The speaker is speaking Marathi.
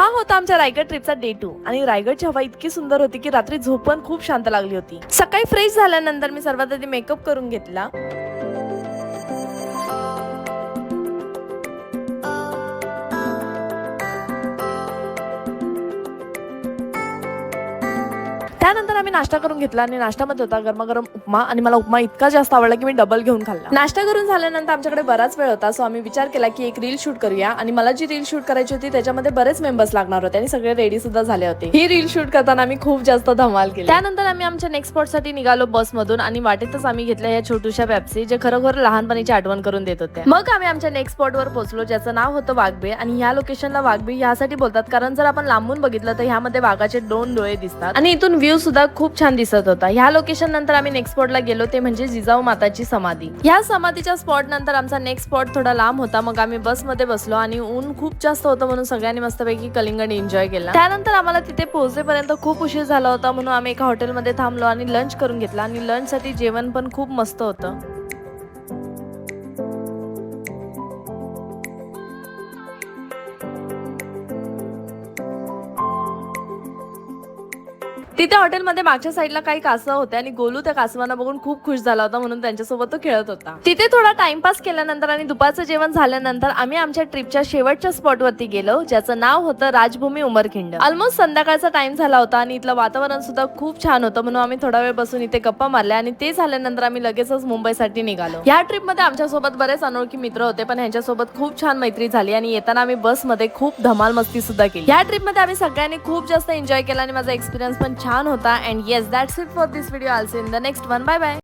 हा होता आमच्या रायगड ट्रिपचा डे 2 आणि रायगडची हवा इतकी सुंदर होती की रात्री झोप पण खूप शांत लागली होती. सकाळी फ्रेश झाल्यानंतर मी सर्वात आधी मेकअप करून घेतला. त्यानंतर आम्ही नाश्ता करून घेतला आणि नाश्त्यामध्ये होता गरमागरम उपमा आणि मला उपमा इतका जास्त आवडला की मी डबल घेऊन खाल्ला. नाश्ता करून झाल्यानंतर आमच्याकडे बराच वेळ होता, सो आम्ही विचार केला की एक रील शूट करूया आणि मला जी रील शूट करायची होती त्याच्यामध्ये बरेच मेंबर्स लागणार होते आणि सगळे रेडी सुद्धा झाले होते. ही रील शूट करताना आम्ही खूप जास्त धमाल केली. त्यानंतर आम्ही आमच्या नेक्स्ट स्पॉट साठी निघालो बसमधून आणि वाटेतच आम्ही घेतल्या या छोट्याशा पेप्सी जे खरोखर लहानपणीची आठवण करून देत होत्या. मग आम्ही आमच्या नेक्स्ट स्पॉट वर पोहोचलो ज्याचं नाव होतं वाघबे आणि ह्या लोकेशनला वाघबे यासाठी बोलतात कारण जर आपण लांबून बघितलं तर ह्यामध्ये वाघाचे 2 डोळे दिसतात आणि इथून व्ह्यू सुद्धा खूप छान दिसत होता. ह्या लोकेशन नंतर आम्ही नेक्स्ट स्पॉटला गेलो ते म्हणजे जिजाऊ माताची समाधी. ह्या समाधीच्या स्पॉट नंतर आमचा नेक्स्ट स्पॉट थोडा लांब होता. मग आम्ही बसमध्ये बसलो आणि ऊन खूप जास्त होतं म्हणून सगळ्यांनी मस्तपैकी कलिंगड एन्जॉय केला. त्यानंतर आम्हाला तिथे पोहोचेपर्यंत खूप उशीर झाला होता म्हणून आम्ही एका हॉटेलमध्ये थांबलो आणि लंच करून घेतला आणि लंच साठी जेवण पण खूप मस्त होतं. तिथे हॉटेलमध्ये मागच्या साईडला काही कासव होते आणि गोलू त्या कासवांना बघून खूप खुश झाला होता म्हणून त्यांच्यासोबत तो खेळत होता. तिथे थोडा टाइमपास केल्यानंतर आणि दुपारचं जेवण झाल्यानंतर आम्ही आमच्या ट्रिपच्या शेवटच्या स्पॉट वरती गेलो ज्याचं नाव होतं राजभूमी उमरखिंड. ऑलमोस्ट संध्याकाळचा टाइम झाला होता आणि इथलं वातावरण सुद्धा खूप छान होतं म्हणून आम्ही थोडा वेळ बसून इथे गप्पा मारल्या आणि ते झाल्यानंतर आम्ही लगेचच मुंबईसाठी निघालो. या ट्रिप मध्ये आमच्यासोबत बरेच अनोळखी मित्र होते पण ह्यांच्यासोबत खूप छान मैत्री झाली आणि येताना आम्ही बसमध्ये खूप धमाल मस्ती सुद्धा केली. या ट्रिप मध्ये आम्ही सगळ्यांनी खूप जास्त एन्जॉय केला आणि माझा एक्सपिरियन्स पण छान होता. And yes, that's it for this video. I'll see you in the next one. Bye bye.